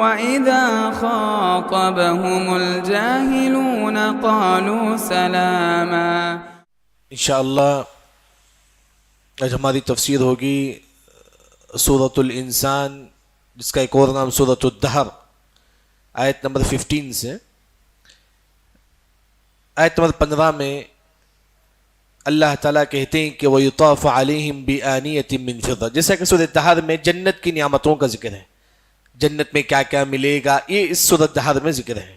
وَإِذَا خَاطَبَهُمُ الْجَاهِلُونَ قَالُوا سَلَامًا۔ انشاءاللہ آج ہماری تفسیر ہوگی سورۃ الانسان، جس کا ایک اور نام سورۃ الدہر، آیت نمبر 15 سے آیت نمبر 15 میں اللہ تعالیٰ کہتے ہیں کہ وَيُطَافُ عَلَيْهِمْ بِآنِيَةٍ مِّن فِضَّةٍ، جیسا کہ سورۃ الدہر میں جنت کی نعمتوں کا ذکر ہے، جنت میں کیا کیا ملے گا، یہ اس سورۃ الدہر میں ذکر ہے۔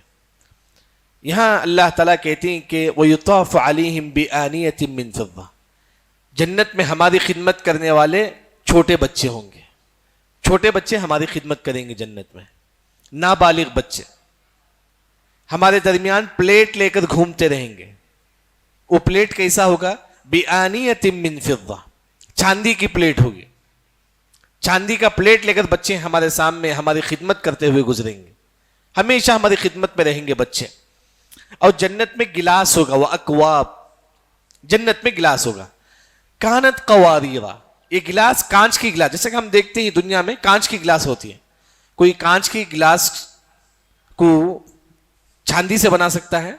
یہاں اللہ تعالیٰ کہتے ہیں کہ وَيُطَافُ عَلَيْهِمْ بِآنِيَةٍ مِّن فِضَّةٍ، جنت میں ہماری خدمت کرنے والے چھوٹے بچے ہوں گے، چھوٹے بچے ہماری خدمت کریں گے جنت میں، نابالغ بچے ہمارے درمیان پلیٹ لے کر گھومتے رہیں گے۔ وہ پلیٹ کیسا ہوگا؟ بِآنِيَةٍ مِّن فِضَّةٍ، چاندی کی پلیٹ ہوگی، چاندی کا پلیٹ لے کر بچے ہمارے سامنے ہماری خدمت کرتے ہوئے گزریں گے، ہمیشہ ہماری خدمت میں رہیں گے بچے۔ اور جنت میں گلاس ہوگا، وہ اکواب، جنت میں گلاس ہوگا، کانت قواریرا، یہ گلاس کانچ کی گلاس، جیسے کہ ہم دیکھتے ہیں دنیا میں کانچ کی گلاس ہوتی ہے، کوئی کانچ کی گلاس کو چاندی سے بنا سکتا ہے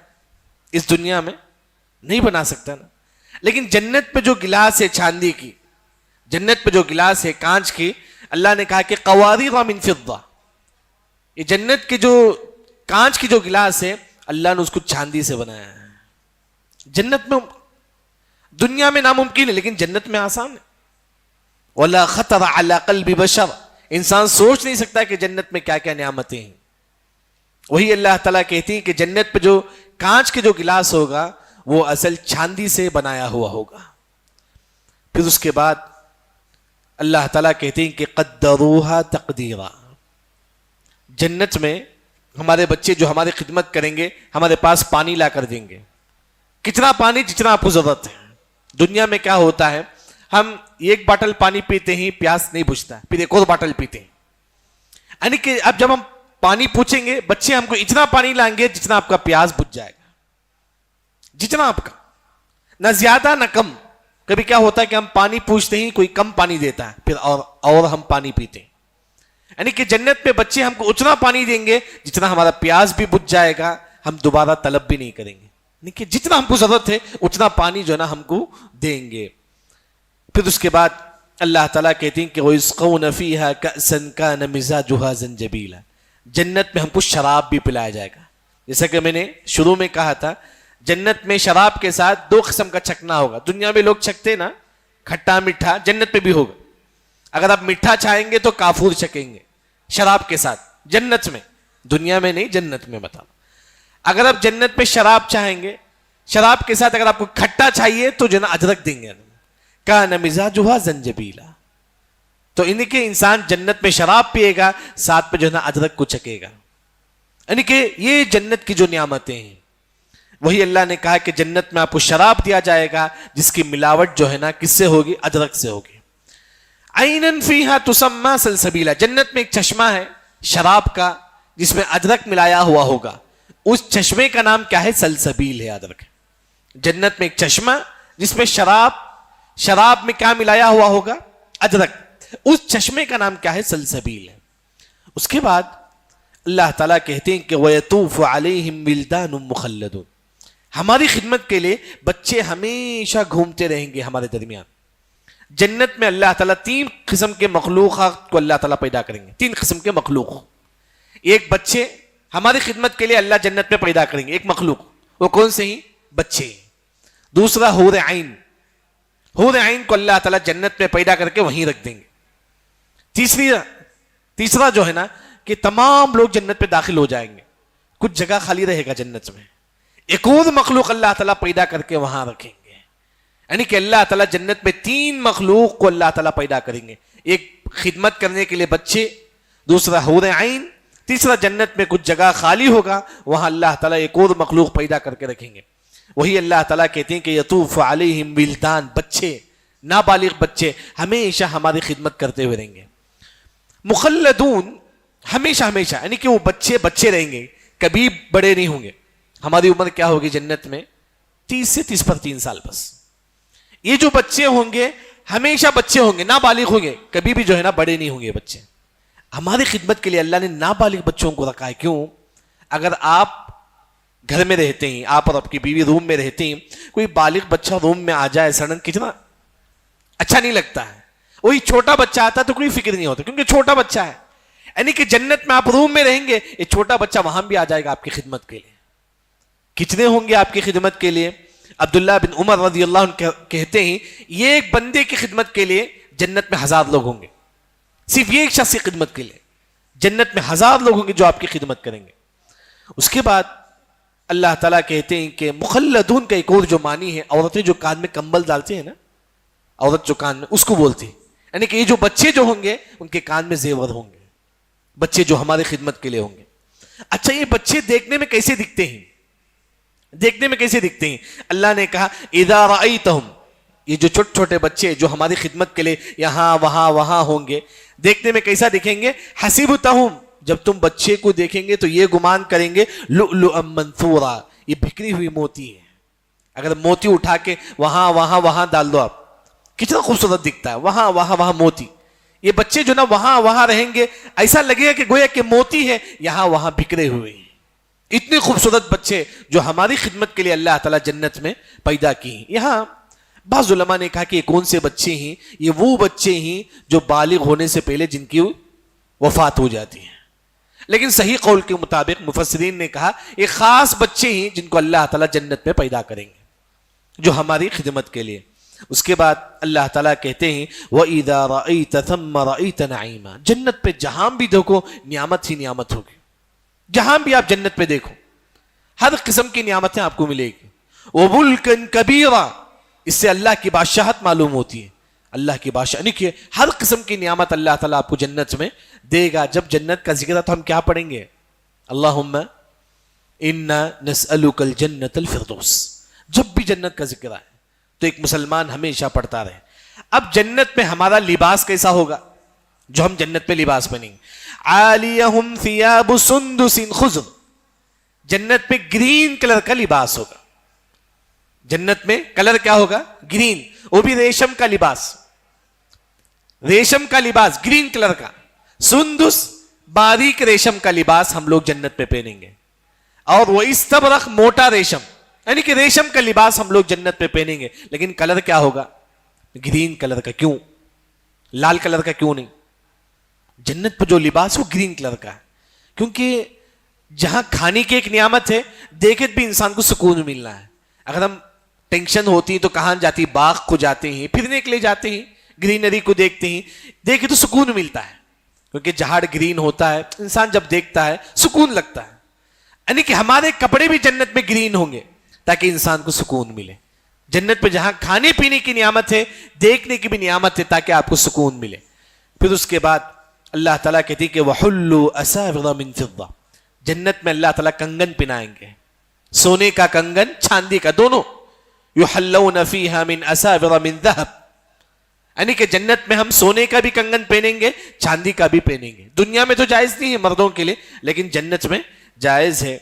اس دنیا میں؟ نہیں بنا سکتا نا۔ لیکن جنت پہ جو گلاس ہے چاندی کی، جنت پہ جو گلاس ہے کانچ کی، اللہ نے کہا کہ قواریرا من فضہ، یہ جنت کی جو کانچ کی جو گلاس ہے اللہ نے اس کو چاندی سے بنایا ہے۔ جنت میں دنیا میں ناممکن ہے لیکن جنت میں آسان ہے۔ وَلَا خَطَرَ عَلَىٰ قَلْبِ بَشَرٍ، انسان سوچ نہیں سکتا کہ جنت میں کیا کیا نعمتیں ہیں۔ وہی اللہ تعالیٰ کہتی ہیں کہ جنت پہ جو کانچ کے جو گلاس ہوگا وہ اصل چاندی سے بنایا ہوا ہوگا۔ پھر اس کے بعد اللہ تعالیٰ کہتے ہیں کہ قَدَّرُوهَا تَقْدِيرًا، جنت میں ہمارے بچے جو ہماری خدمت کریں گے ہمارے پاس پانی لا کر دیں گے، کتنا پانی جتنا آپ کو ضرورت ہے۔ دنیا میں کیا ہوتا ہے، ہم ایک باٹل پانی پیتے ہیں پیاس نہیں بجھتا، پھر ایک اور باٹل پیتے ہیں، یعنی کہ اب جب ہم پانی پوچھیں گے بچے ہم کو اتنا پانی لائیں گے جتنا آپ کا پیاس بجھ جائے گا، جتنا آپ کا، نہ زیادہ نہ کم۔ کبھی کیا ہوتا ہے کہ ہم پانی پوچھتے ہیں کوئی کم پانی دیتا ہے، پھر اور ہم پانی پیتے ہیں، یعنی کہ جنت میں بچے ہم کو اتنا پانی دیں گے جتنا ہمارا پیاس بھی بجھ جائے گا، ہم دوبارہ طلب بھی نہیں کریں گے، یعنی کہ جتنا ہم کو ضرورت ہے اتنا پانی جو ہے نا ہم کو دیں گے۔ پھر اس کے بعد اللہ تعالیٰ کہتے ہیں کہ وَيُسْقَوْنَ فِيهَا كَأْسًا كَانَ مِزَاجُهَا زَنْجَبِيلًا، جنت میں ہم کو شراب بھی پلایا جائے گا۔ جیسا کہ میں نے شروع میں کہا تھا جنت میں شراب کے ساتھ دو قسم کا چھکنا ہوگا۔ دنیا میں لوگ چھکتے نا کھٹا میٹھا، جنت میں بھی ہوگا۔ اگر آپ میٹھا چاہیں گے تو کافور چھکیں گے شراب کے ساتھ، جنت میں، دنیا میں نہیں، جنت میں بتاؤ۔ اگر آپ جنت میں شراب چاہیں گے، شراب کے ساتھ اگر آپ کو کھٹا چاہیے تو جو ہے نا ادرک دیں گے، کان مزاجھا زنجبیلا، تو ان کے انسان جنت میں شراب پیے گا ساتھ میں جو ہے نا ادرک کو چکے گا، یعنی کہ یہ جنت کی جو نعمتیں ہیں۔ وہی اللہ نے کہا کہ جنت میں آپ کو شراب دیا جائے گا جس کی ملاوٹ جو ہے نا کس سے ہوگی؟ ادرک سے ہوگی۔ عینن فیہا تسمی سلسبیلا، جنت میں ایک چشمہ ہے شراب کا جس میں ادرک ملایا ہوا ہوگا، اس چشمے کا نام کیا ہے؟ سلسبیل ہے، ادرک۔ جنت میں ایک چشمہ جس میں شراب میں کیا ملایا ہوا ہوگا؟ ادرک، اس چشمے کا نام کیا ہے؟ سلسبیل ہے۔ اس کے بعد اللہ تعالیٰ کہتے ہیں کہ وَيَطُوفُ عَلَيْهِمْ وِلْدَانٌ مُخَلَّدُونَ، ہماری خدمت کے لیے بچے ہمیشہ گھومتے رہیں گے ہمارے درمیان۔ جنت میں اللہ تعالیٰ 3 قسم کے مخلوقات کو اللہ تعالیٰ پیدا کریں گے، 3 قسم کے مخلوق۔ ایک بچے ہماری خدمت کے لیے اللہ جنت میں پیدا کریں گے، ایک مخلوق، وہ کون سے ہی؟ بچے۔ دوسرا حور عین، حور عین کو اللہ تعالیٰ جنت میں پیدا کر کے وہیں رکھ دیں گے۔ تیسرا جو ہے نا کہ تمام لوگ جنت پہ داخل ہو جائیں گے، کچھ جگہ خالی رہے گا جنت میں، ایک اور مخلوق اللہ تعالیٰ پیدا کر کے وہاں رکھیں گے، یعنی کہ اللہ تعالیٰ جنت میں 3 مخلوق کو اللہ تعالیٰ پیدا کریں گے، ایک خدمت کرنے کے لیے بچے، دوسرا حور عین، تیسرا جنت میں کچھ جگہ خالی ہوگا وہاں اللہ تعالیٰ ایک اور مخلوق پیدا کر کے رکھیں گے۔ وہی اللہ تعالیٰ کہتے ہیں کہ یطوف علیہم ولدان، بچے، نابالغ بچے ہمیشہ ہماری خدمت کرتے ہوئے رہیں گے۔ مخلدون، ہمیشہ ہمیشہ، یعنی کہ وہ بچے بچے رہیں گے، کبھی بڑے نہیں ہوں گے۔ ہماری عمر کیا ہوگی جنت میں؟ 30 سے 30 سال بس۔ یہ جو بچے ہوں گے ہمیشہ بچے ہوں گے، نابالغ ہوں گے، کبھی بھی جو ہے نا بڑے نہیں ہوں گے بچے۔ ہماری خدمت کے لیے اللہ نے نابالغ بچوں کو رکھا ہے. کیوں؟ اگر آپ گھر میں رہتے ہیں، آپ اور آپ کی بیوی روم میں رہتے ہیں، کوئی بالغ بچہ روم میں آ جائے سڈن، کتنا اچھا نہیں لگتا ہے. وہی چھوٹا بچہ آتا ہے تو کوئی فکر نہیں ہوتا، کیونکہ چھوٹا بچہ ہے. یعنی کہ جنت میں آپ روم میں رہیں گے، یہ چھوٹا بچہ وہاں بھی آ جائے گا آپ کی خدمت کے لیے. کتنے ہوں گے آپ کی خدمت کے لیے؟ عبداللہ بن عمر رضی اللہ عنہ کہتے ہیں یہ ایک بندے کی خدمت کے لیے جنت میں 1000 لوگ ہوں گے. صرف یہ ایک شخص کی خدمت کے لیے جنت میں 1000 لوگ ہوں گے جو آپ کی خدمت کریں گے. اس کے بعد اللہ تعالیٰ کہتے ہیں کہ مخلدون کا ایک اور جو معنی ہے، عورتیں جو کان میں کمبل ڈالتے ہیں نا، عورت جو کان میں، اس کو بولتی ہے. یعنی کہ یہ جو بچے جو ہوں گے ان کے کان میں زیور ہوں گے، بچے جو ہماری خدمت کے لیے ہوں گے. اچھا یہ بچے دیکھنے میں کیسے دکھتے ہیں؟ دیکھنے میں کیسے دکھتے ہیں؟ اللہ نے کہا اذا رأیتہم، یہ جو چھوٹے چھوٹے بچے جو ہماری خدمت کے لیے یہاں وہاں ہوں گے، دیکھنے میں کیسا دکھیں گے؟ حسبتہم، جب تم بچے کو دیکھیں گے تو یہ گمان کریں گے لؤلؤا منثورا، یہ بکھری ہوئی موتی ہے. اگر موتی اٹھا کے وہاں ڈال دو آپ، کتنا خوبصورت دکھتا ہے، وہاں موتی. یہ بچے جو نا وہاں رہیں گے، ایسا لگے گا کہ گویا کہ موتی ہے، یہاں وہاں بکھرے ہوئے ہیں. اتنے خوبصورت بچے جو ہماری خدمت کے لیے اللہ تعالیٰ جنت میں پیدا کی ہیں. یہاں بعض علماء نے کہا کہ یہ کون سے بچے ہیں؟ یہ وہ بچے ہیں جو بالغ ہونے سے پہلے جن کی وفات ہو جاتی ہے. لیکن صحیح قول کے مطابق مفسرین نے کہا یہ خاص بچے ہیں جن کو اللہ تعالیٰ جنت میں پیدا کریں گے جو ہماری خدمت کے لیے. اس کے بعد اللہ تعالیٰ کہتے ہیں وَإِذَا رَأَيْتَ ثَمَّ رَأَيْتَ نَعِيمًا، جنت پہ جہاں بھی دیکھو نعمت ہی نعمت ہوگی. جہاں بھی آپ جنت پہ دیکھو ہر قسم کی نعمتیں آپ کو ملے گی. وَمُلْكًا كَبِيرًا، اس سے اللہ کی بادشاہت معلوم ہوتی ہے. اللہ کی بادشاہ یعنی کہ ہر قسم کی نعمت اللہ تعالیٰ آپ کو جنت میں دے گا. جب جنت کا ذکر ہے تو ہم کیا پڑھیں گے؟ اللہم انا نسألک الجنت الفردوس. جب بھی جنت کا ذکر آئے تو ایک مسلمان ہمیشہ پڑھتا رہے. اب جنت میں ہمارا لباس کیسا ہوگا جو ہم جنت میں لباس پہنیں گے؟ عالیہم ثیاب سندس خضر، جنت میں گرین کلر کا لباس ہوگا. جنت میں کلر کیا ہوگا؟ گرین، وہ بھی ریشم کا لباس، ریشم کا لباس گرین کلر کا. سندس باریک ریشم کا لباس ہم لوگ جنت میں پہنیں گے. اور وہ استبرق موٹا ریشم، یعنی کہ ریشم کا لباس ہم لوگ جنت میں پہنیں گے. لیکن کلر کیا ہوگا؟ گرین کلر کا. کیوں؟ لال کلر کا کیوں نہیں؟ جنت پہ جو لباس وہ گرین کلر کا ہے، کیونکہ جہاں کھانے کی ایک نعمت ہے، دیکھے بھی انسان کو سکون ملنا ہے. اگر ہم ٹینشن ہوتی ہے تو کہاں جاتی؟ باغ کو جاتے ہیں، پھرنے کے لیے جاتے ہیں، گرینری کو دیکھتے ہیں، دیکھے تو سکون ملتا ہے، کیونکہ جہاڑ گرین ہوتا ہے، انسان جب دیکھتا ہے سکون لگتا ہے. یعنی کہ ہمارے کپڑے بھی جنت میں گرین ہوں گے تاکہ انسان کو سکون ملے. جنت پہ جہاں کھانے پینے کی نعمت ہے، دیکھنے کی بھی نعمت ہے تاکہ آپ کو سکون ملے. پھر اس کے بعد اللہ تعالیٰ کہتی کہ وَحُلُّوا أَسَاوِرَ مِن فِضَّةٍ، جنت میں اللہ تعالیٰ کنگن پہنائیں گے، سونے کا کنگن، چاندی کا، دونوں. يُحَلَّوْنَ فِيهَا مِنْ أَسَاوِرَ مِنْ ذَهَبٍ، یعنی کہ جنت میں ہم سونے کا بھی کنگن پہنیں گے، چاندی کا بھی پہنیں گے. دنیا میں تو جائز نہیں ہے مردوں کے لیے، لیکن جنت میں جائز ہے.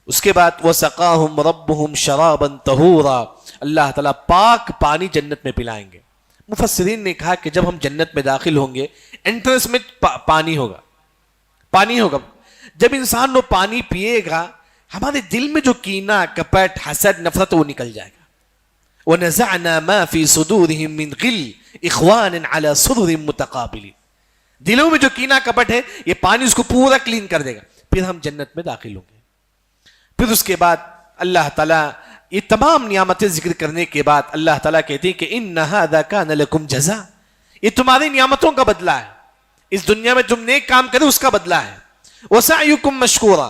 اس کے بعد وَسَقَاهُمْ رَبُّهُمْ شَرَابًا طَهُورًا، اللہ تعالیٰ پاک پانی جنت میں پلائیں گے. مفسرین نے کہا کہ جب ہم جنت میں داخل ہوں گے انٹرنس میں پانی ہوگا. جب انسان وہ پانی پیے گا ہمارے دل میں جو کینہ، کپٹ، حسد، نفرت وہ نکل جائے گا. وَنَزَعْنَا مَا فِي صُدُورِهِم مِّن غِلٍّ إِخْوَانًا عَلَى سُرُرٍ مُتَقَابِلِينَ، دلوں میں جو کینہ کپٹ ہے یہ پانی اس کو پورا کلین کر دے گا. پھر ہم جنت میں داخل ہوں گے. پھر اس کے بعد اللہ تعالیٰ یہ تمام نعمتیں ذکر کرنے کے بعد اللہ تعالیٰ کہتے ہیں کہ إِنَّ هَذَا كَانَ لَكُمْ جَزَاءً، یہ تمہاری نعمتوں کا بدلہ ہے، اس دنیا میں تم نیک کام کرے اس کا بدلہ ہے. وَسَعْيُكُمْ مَشْكُورًا،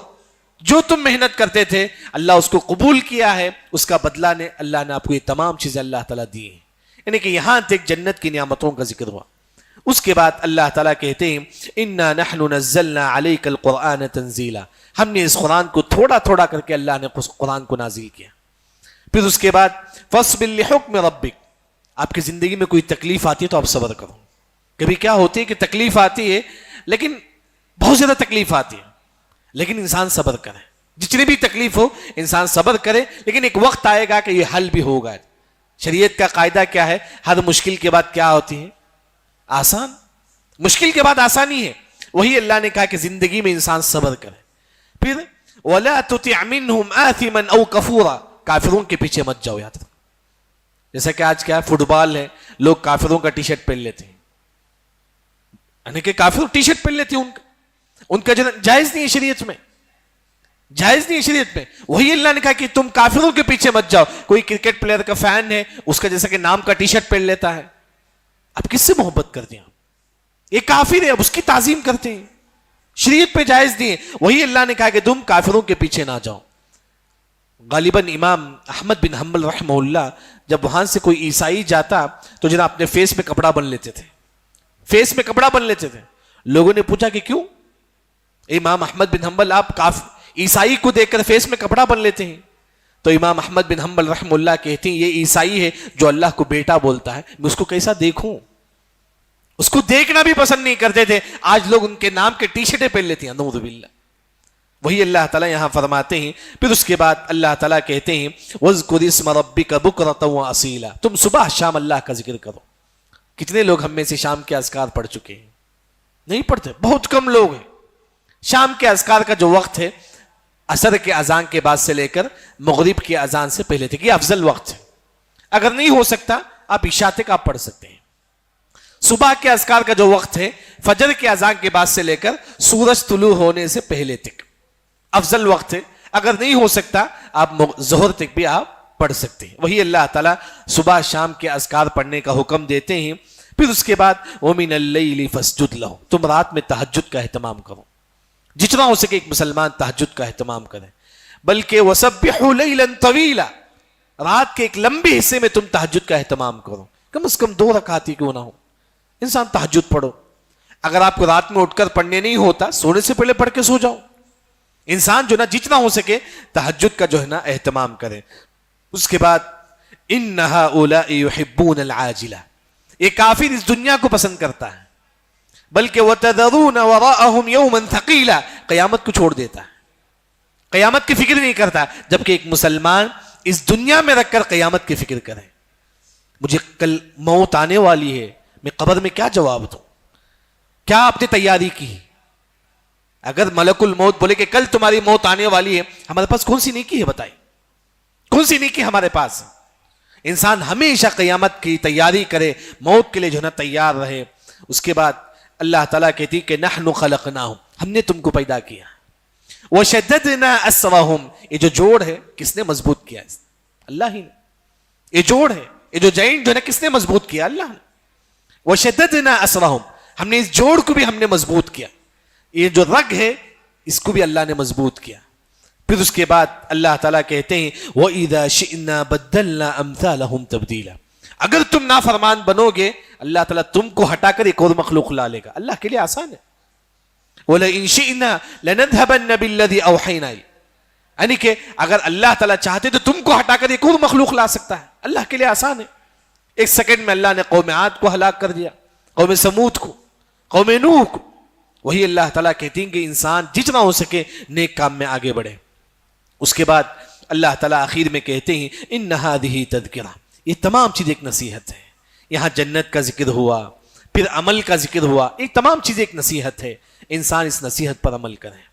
جو تم محنت کرتے تھے اللہ اس کو قبول کیا ہے، اس کا بدلہ نے اللہ نے آپ کو یہ تمام چیزیں اللہ تعالیٰ دی ہیں. یعنی کہ یہاں تک جنت کی نعمتوں کا ذکر ہوا. اس کے بعد اللہ تعالیٰ کہتے ہیں اِنَّا نَحْنُ نَزَّلْنَا عَلَيْكَ الْقُرْآنَ تَنزِيلًا، ہم نے اس قرآن کو تھوڑا تھوڑا کر کے اللہ نے قرآن کو نازل کیا. پھر اس کے بعد فَاصْبِرْ لِحُكْمِ رَبِّكَ، آپ کی زندگی میں کوئی تکلیف آتی ہے تو آپ صبر کرو. کبھی کیا ہوتی ہے کہ تکلیف آتی ہے لیکن بہت زیادہ تکلیف آتی ہے، لیکن انسان صبر کرے. جتنی بھی تکلیف ہو انسان صبر کرے، لیکن ایک وقت آئے گا کہ یہ حل بھی ہوگا. شریعت کا قاعدہ کیا ہے؟ ہر مشکل کے بعد کیا ہوتی ہے؟ آسان. مشکل کے بعد آسانی ہے. وہی اللہ نے کہا کہ زندگی میں انسان صبر کرے. پھر وَلَا تُطِعْ مِنْهُمْ آثِمًا أَوْ كَفُورًا, کافروں کے پیچھے مت جاؤ. یاد رکھو, جیسا کہ آج کیا فٹ بال ہے, لوگ کافروں کا ٹی شرٹ پہن لیتے ہیں, یعنی کہ کافر ٹی شرٹ پہن لیتے ہیں, ان کا جائز نہیں ہے شریعت میں, جائز نہیں ہے شریعت میں. وہی اللہ نے کہا کہ تم کافروں کے پیچھے مت جاؤ. کوئی کرکٹ پلیئر کا فین ہے, اس کا جیسا کہ نام کا ٹی شرٹ پہن لیتا ہے, اب کس سے محبت کرتے ہیں آپ؟ یہ کافر ہے, اب اس کی تعظیم کرتے ہیں, شریعت پہ جائز نہیں ہے. وہی اللہ نے کہا کہ تم کافروں کے پیچھے نہ جاؤ. غالباً امام احمد بن حنبل رحمہ اللہ جب وہاں سے کوئی عیسائی جاتا تو جناب اپنے فیس میں کپڑا بن لیتے تھے, فیس میں کپڑا بن لیتے تھے. لوگوں نے پوچھا کہ کیوں امام احمد بن حنبل آپ عیسائی کو دیکھ کر فیس میں کپڑا بن لیتے ہیں؟ تو امام احمد بن حنبل رحمہ اللہ کہتے ہیں یہ عیسائی ہے جو اللہ کو بیٹا بولتا ہے, میں اس کو کیسا دیکھوں؟ اس کو دیکھنا بھی پسند نہیں کرتے تھے. آج لوگ ان کے نام کے ٹی شرٹیں پہن لیتے ہیں, نعوذ باللہ. وہی اللہ تعالیٰ یہاں فرماتے ہیں. پھر اس کے بعد اللہ تعالیٰ کہتے ہیں وَاذْكُرِ اسْمَ رَبِّكَ بُكْرَةً وَأَصِيلًا, تم صبح شام اللہ کا ذکر کرو. کتنے لوگ ہم میں سے شام کے اذکار پڑھ چکے ہیں؟ نہیں پڑھتے, بہت کم لوگ ہیں. شام کے اذکار کا جو وقت ہے عصر کے اذان کے بعد سے لے کر مغرب کی اذان سے پہلے تک, یہ افضل وقت ہے. اگر نہیں ہو سکتا آپ عشاء تک آپ پڑھ سکتے ہیں. صبح کے اذکار کا جو وقت ہے فجر کے اذان کے بعد سے لے کر سورج طلوع ہونے سے پہلے تک افضل وقت ہے. اگر نہیں ہو سکتا آپ ظہر تک بھی آپ پڑھ سکتے ہیں. وہی اللہ تعالیٰ صبح شام کے اذکار پڑھنے کا حکم دیتے ہیں. پھر اس کے بعد وَمِنَ اللَّيْلِ فَاسْجُدْ لَهُ, تم رات میں تہجد کا اہتمام کرو. جتنا ہو سکے ایک مسلمان تہجد کا اہتمام کرے. بلکہ وَسَبِّحُوا لَيْلًا طَوِيلًا, رات کے ایک لمبے حصے میں تم تہجد کا اہتمام کرو. کم از کم 2 رکعت ہی کیوں نہ ہو, انسان تہجد پڑھو. اگر آپ کو رات میں اٹھ کر پڑھنے نہیں ہوتا, سونے سے پہلے پڑھ کے سو جاؤ. انسان جو نا جتنا ہو سکے تہجد کا جو ہے نا اہتمام کرے. اس کے بعد إِنَّ هَؤُلَاءِ يُحِبُّونَ الْعَاجِلَةَ, یہ کافر اس دنیا کو پسند کرتا ہے. بلکہ وَتَذَرُونَ وَرَاءَهُمْ يَوْمًا ثَقِيلًا, قیامت کو چھوڑ دیتا ہے, قیامت کی فکر نہیں کرتا. جبکہ ایک مسلمان اس دنیا میں رکھ کر قیامت کی فکر کرے. مجھے کل موت آنے والی ہے, میں قبر میں کیا جواب دوں؟ کیا آپ نے تیاری کی؟ اگر ملک الموت بولے کہ کل تمہاری موت آنے والی ہے, ہمارے پاس کون سی نیکی ہے بتائیں؟ کون سی نیکی ہمارے پاس؟ انسان ہمیشہ قیامت کی تیاری کرے, موت کے لیے جو ہے نا تیار رہے. اس کے بعد اللہ تعالیٰ کہتی کہ نحن خلقناہم, ہم نے تم کو پیدا کیا. وشددنا اسرہم, یہ جو جوڑ ہے کس نے مضبوط کیا؟ اللہ ہی نے. یہ جوڑ ہے, یہ جو جائنٹ جو ہے نا کس نے مضبوط کیا؟ اللہ نے. وشددنا اسرہم, ہم نے اس جوڑ کو بھی ہم نے مضبوط کیا. یہ جو رگ ہے اس کو بھی اللہ نے مضبوط کیا. پھر اس کے بعد اللہ تعالیٰ کہتے ہیں وَإِذَا شِئْنَا بَدَّلْنَا أَمْثَالَهُمْ تَبْدِيلًا, اگر تم نافرمان بنو گے اللہ تعالیٰ تم کو ہٹا کر ایک اور مخلوق لا لے گا. اللہ کے لیے آسان ہے. وَلَئِن شِئْنَا لَنَذْهَبَنَّ بِالَّذِي أَوْحَيْنَا, یعنی کہ اگر اللہ تعالیٰ چاہتے تو تم کو ہٹا کر ایک اور مخلوق لا سکتا ہے. اللہ کے لیے آسان ہے. 1 سیکنڈ میں اللہ نے قوم عاد کو ہلاک کر دیا, قوم سمود کو, قوم نوح کو. وہی اللہ تعالیٰ کہتے ہیں کہ انسان جتنا ہو سکے نیک کام میں آگے بڑھے. اس کے بعد اللہ تعالیٰ آخر میں کہتے ہیں ان هذه تذکرہ, یہ تمام چیز ایک نصیحت ہے. یہاں جنت کا ذکر ہوا, پھر عمل کا ذکر ہوا, یہ تمام چیز ایک نصیحت ہے. انسان اس نصیحت پر عمل کرے.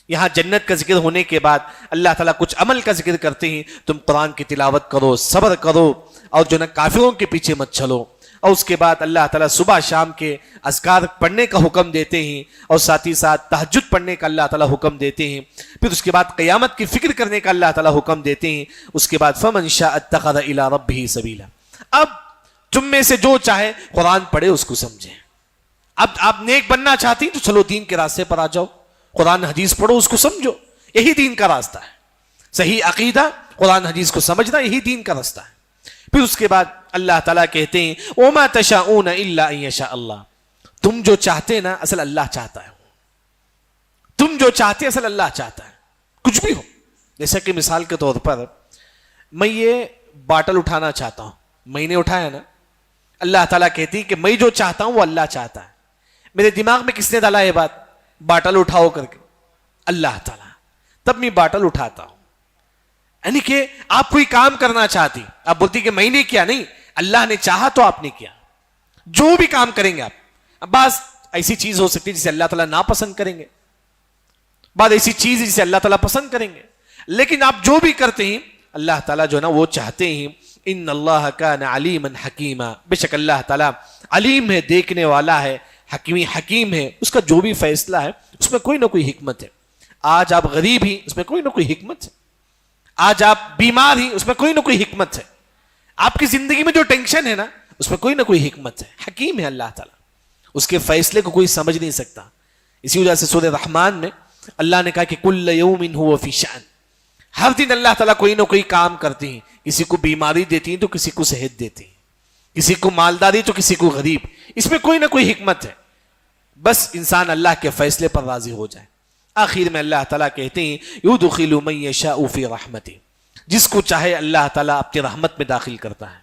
یہاں جنت کا ذکر ہونے کے بعد اللہ تعالیٰ کچھ عمل کا ذکر کرتے ہیں. تم قرآن کی تلاوت کرو, صبر کرو, اور جو نا کافروں کے پیچھے مت چلو. اور اس کے بعد اللہ تعالیٰ صبح شام کے اذکار پڑھنے کا حکم دیتے ہیں, اور ساتھ ہی ساتھ تہجد پڑھنے کا اللہ تعالیٰ حکم دیتے ہیں. پھر اس کے بعد قیامت کی فکر کرنے کا اللہ تعالیٰ حکم دیتے ہیں. اس کے بعد فَمَنْ شَاءَ اتَّخَذَ إِلَىٰ رَبِّهِ سَبِيلًا, اب تم میں سے جو چاہے قرآن پڑھے اس کو سمجھے. اب آپ نیک بننا چاہتی تو چلو دین کے راستے پر آ جاؤ, قرآن حدیث پڑھو, اس کو سمجھو, یہی دین کا راستہ ہے. صحیح عقیدہ قرآن حدیث کو سمجھنا یہی دین کا راستہ ہے. پھر اس کے بعد اللہ تعالیٰ کہتے ہیں وَمَا تَشَاءُونَ إِلَّا أَن يَشَاءَ اللَّهُ, تم جو چاہتے نا اصل اللہ چاہتا ہے. تم جو چاہتے اصل اللہ چاہتا ہے, کچھ بھی ہو. جیسا کہ مثال کے طور پر میں یہ باٹل اٹھانا چاہتا ہوں, میں نے اٹھایا نا, اللہ تعالیٰ کہتی کہ میں جو چاہتا ہوں وہ اللہ چاہتا ہے. میرے دماغ میں کس نے ڈالا یہ بات, باٹل اٹھاؤ کر کے؟ اللہ تعالیٰ. تب میں باٹل اٹھاتا ہوں. یعنی کہ آپ کوئی کام کرنا چاہتی, آپ بولتی کہ میں نے کیا, نہیں, اللہ نے چاہا تو آپ نے کیا. جو بھی کام کریں گے آپ, بعض ایسی چیز ہو سکتی ہے جسے اللہ تعالیٰ ناپسند کریں گے، بعض ایسی چیز ہے جسے اللہ تعالیٰ پسند کریں گے، لیکن آپ جو بھی کرتے ہیں اللہ تعالیٰ جو ہے نا وہ چاہتے ہیں. ان اللہ کان علیما حکیما، بے شک اللہ تعالیٰ علیم ہے، دیکھنے والا ہے، حکیم ہے، اس کا جو بھی فیصلہ ہے اس میں کوئی نہ کوئی حکمت ہے. آج آپ غریب ہی اس میں کوئی نہ کوئی حکمت ہے، آج آپ بیمار ہی اس میں کوئی نہ کوئی حکمت ہے، آپ کی زندگی میں جو ٹینشن ہے نا اس میں کوئی نہ کوئی حکمت ہے. حکیم ہے اللہ تعالیٰ، اس کے فیصلے کو کوئی سمجھ نہیں سکتا. اسی وجہ سے سورہ رحمان میں اللہ نے کہا کہ کل یوم هو فی شأن، ہر دن اللہ تعالیٰ کوئی نہ کوئی کام کرتی ہیں. کسی کو بیماری دیتی ہیں تو کسی کو صحت دیتی ہیں، کسی کو مالداری تو کسی کو غریب. اس میں کوئی نہ کوئی حکمت ہے، بس انسان اللہ کے فیصلے پر راضی ہو جائے. آخر میں اللہ تعالیٰ کہتے ہیں یدخل من یشاء فی رحمتہ، جس کو چاہے اللہ تعالیٰ اپنی رحمت میں داخل کرتا ہے.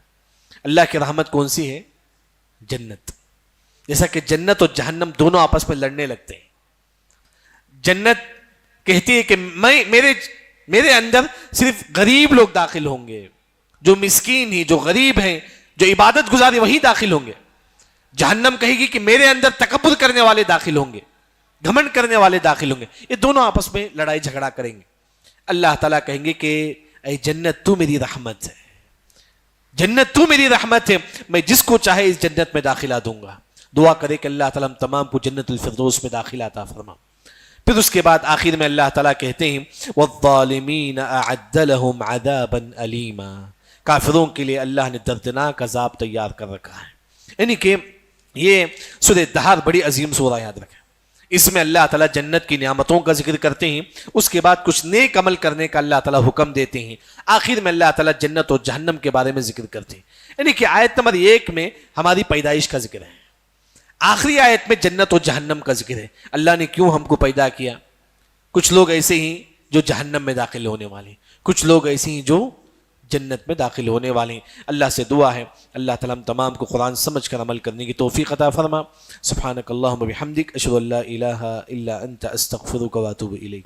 اللہ کی رحمت کون سی ہے؟ جنت. جیسا کہ جنت اور جہنم دونوں آپس میں لڑنے لگتے ہیں. جنت کہتی ہے کہ میرے اندر صرف غریب لوگ داخل ہوں گے، جو مسکین ہی، جو غریب ہیں، جو عبادت گزار وہی داخل ہوں گے. جہنم کہے گی کہ میرے اندر تکبر کرنے والے داخل ہوں گے، گھمنڈ کرنے والے داخل ہوں گے. یہ دونوں آپس میں لڑائی جھگڑا کریں گے. اللہ تعالیٰ کہیں گے کہ اے جنت تو میری رحمت ہے، جنت تو میری رحمت ہے، میں جس کو چاہے اس جنت میں داخلہ دوں گا. دعا کرے کہ اللہ تعالیٰ ہم تمام کو جنت الفردوس میں داخلہ عطا فرما. پھر اس کے بعد آخر میں اللہ تعالیٰ کہتے ہیں والظالمین اعد لهم عذابا علیما، کافروں کے لیے اللہ نے دردناک عذاب تیار کر رکھا ہے. یعنی کہ یہ سورہ دہر بڑی عظیم سورہ، یاد رکھیں. اس میں اللہ تعالیٰ جنت کی نعمتوں کا ذکر کرتے ہیں، اس کے بعد کچھ نیک عمل کرنے کا اللہ تعالیٰ حکم دیتے ہیں، آخر میں اللہ تعالیٰ جنت اور جہنم کے بارے میں ذکر کرتے ہیں. یعنی کہ آیت نمبر 1 میں ہماری پیدائش کا ذکر ہے، آخری آیت میں جنت اور جہنم کا ذکر ہے. اللہ نے کیوں ہم کو پیدا کیا؟ کچھ لوگ ایسے ہی جو جہنم میں داخل ہونے والے ہیں، کچھ لوگ ایسے ہی جو جنت میں داخل ہونے والے ہیں. اللہ سے دعا ہے اللہ تعالیٰ ہم تمام کو قرآن سمجھ کر عمل کرنے کی توفیق عطا فرما. سبحانک اللہم و بحمدک، اشہد ان لا الہ الا انت، استغفرک و اتوب الیک.